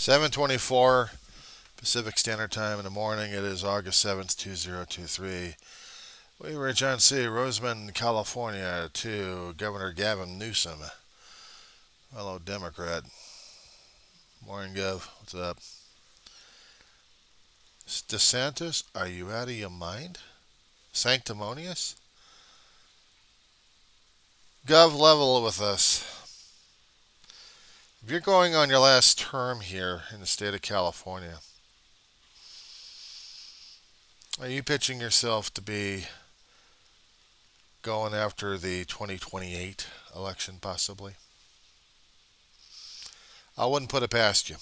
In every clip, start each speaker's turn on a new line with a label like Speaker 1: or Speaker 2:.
Speaker 1: 7:24 Pacific Standard Time in the morning. It is August 7th, 2023. We were in John C. Roseman, California, to Governor Gavin Newsom, fellow Democrat. Morning, Gov. What's up? DeSantis, are you out of your mind? Sanctimonious? Gov, level with us. If you're going on your last term here in the state of California, are you pitching yourself to be going after the 2028 election, possibly? I wouldn't put it past you.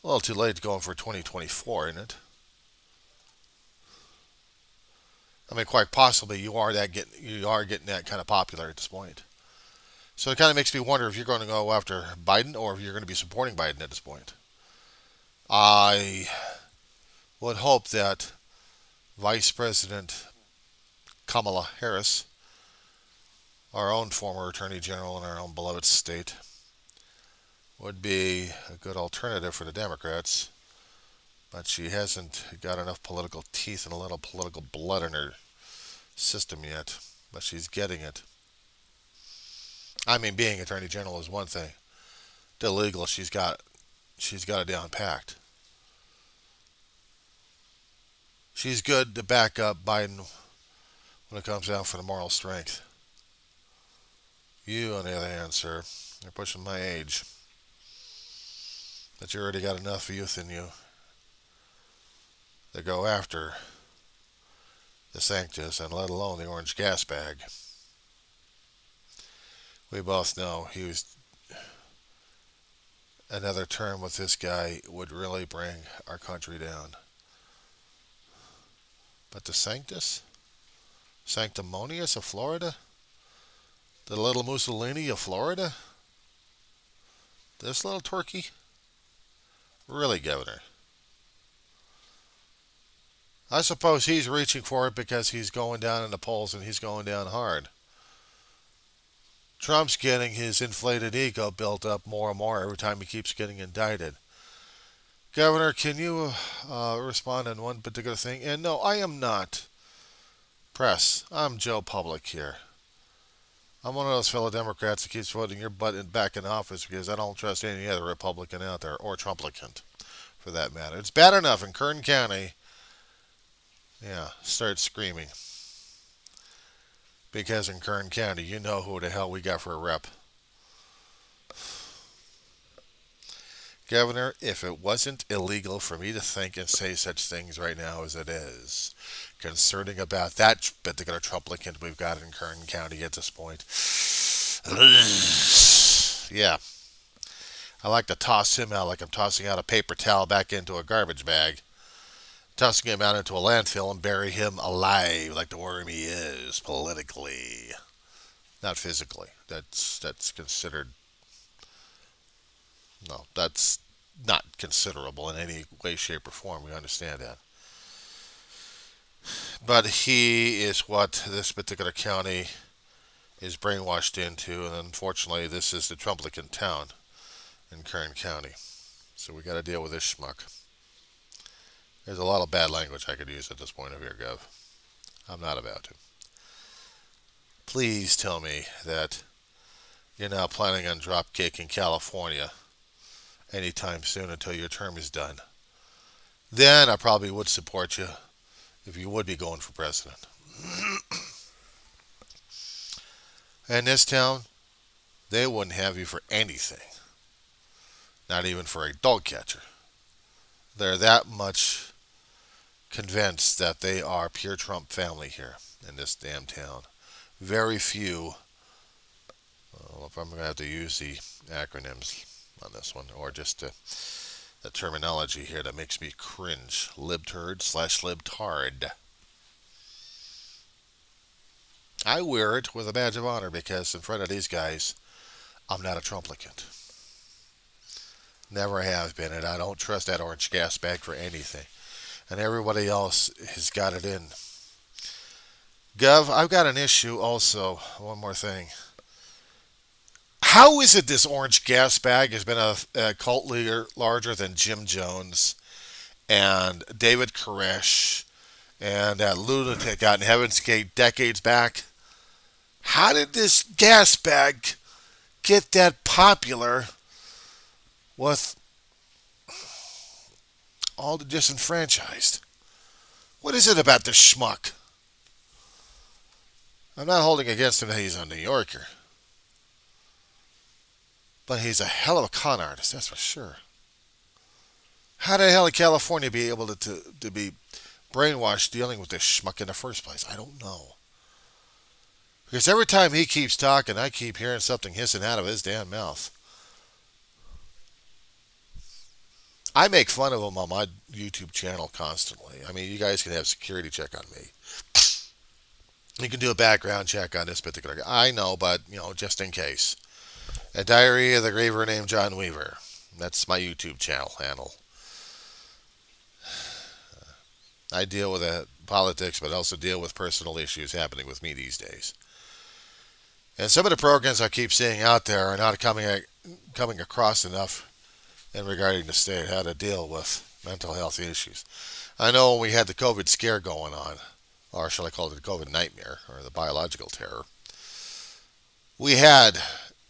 Speaker 1: A little too late to go in for 2024, isn't it? I mean, quite possibly you are getting that kind of popular at this point. So it kind of makes me wonder if you're going to go after Biden or if you're going to be supporting Biden at this point. I would hope that Vice President Kamala Harris, our own former Attorney General in our own beloved state, would be a good alternative for the Democrats. But she hasn't got enough political teeth and a little political blood in her system yet. But she's getting it. I mean, being Attorney General is one thing. The legal, she's got it down packed. She's good to back up Biden when it comes down for the moral strength. You, on the other hand, sir, you're pushing my age. But you already got enough youth in you to go after the Sanctus and let alone the orange gas bag. We both know another term with this guy would really bring our country down. But the Sanctus? Sanctimonious of Florida? The little Mussolini of Florida? This little turkey? Really, Governor? I suppose he's reaching for it because he's going down in the polls and he's going down hard. Trump's getting his inflated ego built up more and more every time he keeps getting indicted. Governor, can you respond on one particular thing? And no, I am not press. I'm Joe Public here. I'm one of those fellow Democrats that keeps voting your butt back in office because I don't trust any other Republican out there, or Trumplicant, for that matter. It's bad enough in Kern County. Yeah, start screaming. Because in Kern County, you know who the hell we got for a rep. Governor, if it wasn't illegal for me to think and say such things right now as it is, concerning about that particular Trumplicant we've got in Kern County at this point, yeah, I like to toss him out like I'm tossing out a paper towel back into a garbage bag, tossing him out into a landfill and bury him alive like the worm he is politically, not physically. That's considered. No, that's not considerable in any way, shape, or form. We understand that. But he is what this particular county is brainwashed into, and unfortunately, this is the Trumplicant town in Kern County. So we got to deal with this schmuck. There's a lot of bad language I could use at this point of here, Gov. I'm not about to. Please tell me that you're now planning on drop kicking California anytime soon until your term is done. Then I probably would support you if you would be going for president. In this town, they wouldn't have you for anything. Not even for a dog catcher. They're that much convinced that they are pure Trump family here in this damn town. Very few, if I'm going to have to use the acronyms on this one, or just the terminology here that makes me cringe. Libturd/libtard. I wear it with a badge of honor because in front of these guys, I'm not a Trumplicant. Never have been, and I don't trust that orange gas bag for anything. And everybody else has got it in. Gov, I've got an issue also. One more thing. How is it this orange gas bag has been a cult leader larger than Jim Jones and David Koresh and that lunatic out in Heaven's Gate decades back? How did this gas bag get that popular with all the disenfranchised? What is it about this schmuck? I'm not holding against him that he's a New Yorker, but he's a hell of a con artist, that's for sure. How the hell did California be able to be brainwashed dealing with this schmuck in the first place? I don't know. Because every time he keeps talking, I keep hearing something hissing out of his damn mouth. I make fun of him on my YouTube channel constantly. I mean, you guys can have security check on me. You can do a background check on this particular guy. I know, but, just in case. A Diary of the Graver named John Weaver. That's my YouTube channel handle. I deal with politics, but also deal with personal issues happening with me these days. And some of the programs I keep seeing out there are not coming across enough in regarding the state, how to deal with mental health issues. I know when we had the COVID scare going on, or shall I call it the COVID nightmare, or the biological terror, we had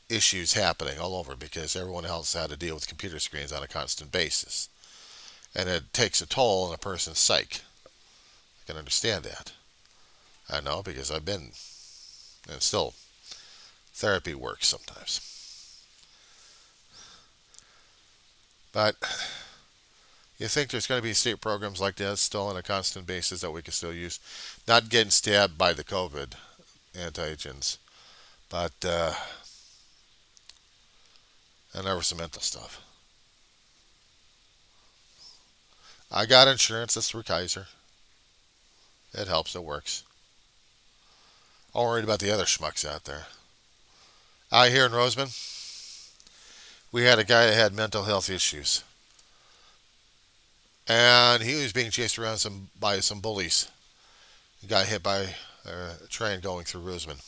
Speaker 1: issues happening all over because everyone else had to deal with computer screens on a constant basis. And it takes a toll on a person's psyche. I can understand that. I know because I've been, and still, therapy works sometimes. But you think there's going to be state programs like this still on a constant basis that we can still use? Not getting stabbed by the COVID antigens, but and there was some mental stuff. I got insurance. That's through Kaiser. It helps. It works. I'm worried about the other schmucks out there. Out here in Roseman, we had a guy that had mental health issues. And he was being chased around by some bullies. He got hit by a train going through Roseman.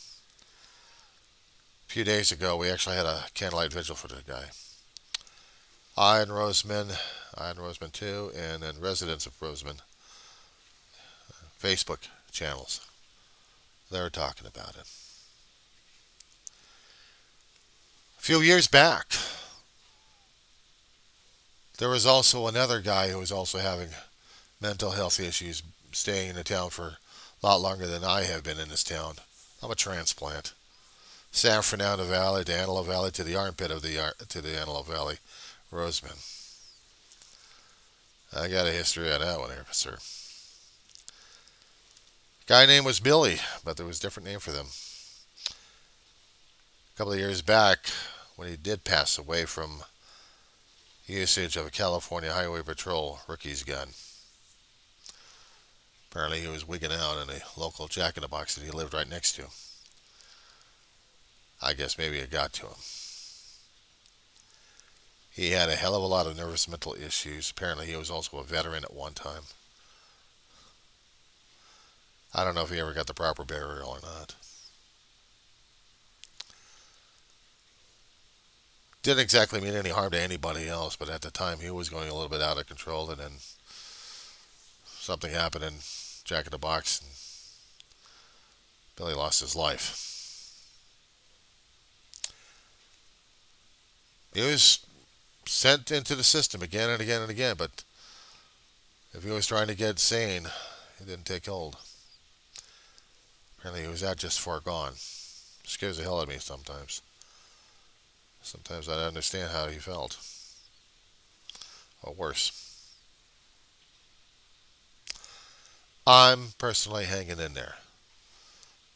Speaker 1: A few days ago, we actually had a candlelight vigil for the guy. I and Roseman 2, and then residents of Roseman, Facebook channels. They're talking about it. A few years back, there was also another guy who was also having mental health issues, staying in the town for a lot longer than I have been in this town. I'm a transplant. San Fernando Valley to Antelope Valley to the armpit of the Antelope Valley, Roseman. I got a history on that one here, sir. Guy name was Billy, but there was a different name for them. A couple of years back, when he did pass away from usage of a California Highway Patrol rookie's gun. Apparently he was wigging out in a local Jack-in-the-Box that he lived right next to. I guess maybe it got to him. He had a hell of a lot of nervous mental issues. Apparently he was also a veteran at one time. I don't know if he ever got the proper burial or not. Didn't exactly mean any harm to anybody else, but at the time he was going a little bit out of control, and then something happened in Jack-in-the-Box, and Billy lost his life. He was sent into the system again and again and again, but if he was trying to get sane, he didn't take hold. Apparently he was that just far gone. Scares the hell out of me sometimes. Sometimes I don't understand how he felt. Or worse. I'm personally hanging in there.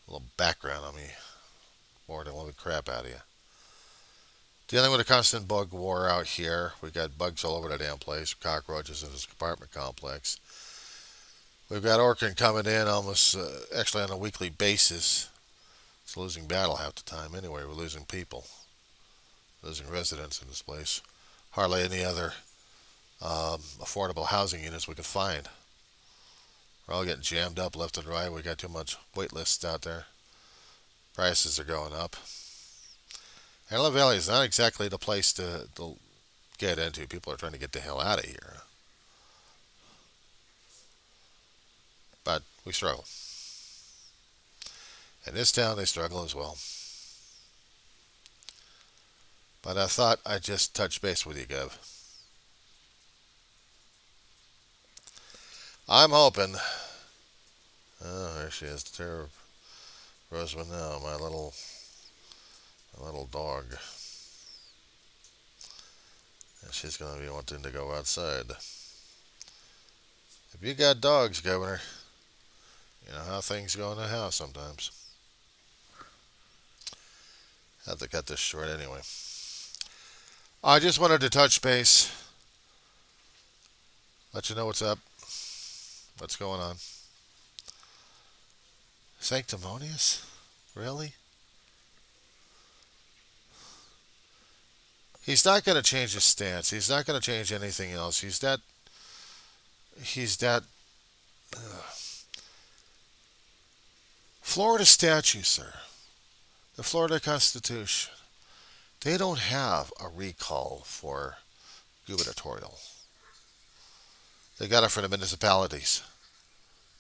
Speaker 1: A little background on me. More than a little crap out of you. Dealing with a constant bug war out here. We got bugs all over the damn place. Cockroaches in this apartment complex. We've got Orkin coming in almost actually on a weekly basis. It's a losing battle half the time. Anyway, we're losing people. Losing residents in this place. Hardly any other affordable housing units we could find. We're all getting jammed up left and right. We got too much wait lists out there. Prices are going up. Antelope Valley is not exactly the place to get into. People are trying to get the hell out of here. But we struggle. In this town, they struggle as well. But I thought I'd just touch base with you, Gov. I'm hoping. Oh, there she is, Tara Roseman now, my little dog. And she's going to be wanting to go outside. If you got dogs, Governor, you know how things go in the house sometimes. Have to cut this short anyway. I just wanted to touch base, let you know what's up, what's going on. Sanctimonious? Really? He's not going to change his stance. He's not going to change anything else. He's that. Florida statute, sir. The Florida Constitution. They don't have a recall for gubernatorial. They got it for the municipalities,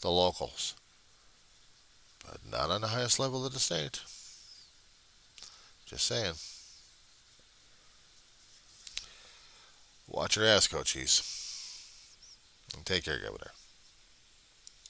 Speaker 1: the locals, but not on the highest level of the state. Just saying. Watch your ass, coaches. And take care, Governor.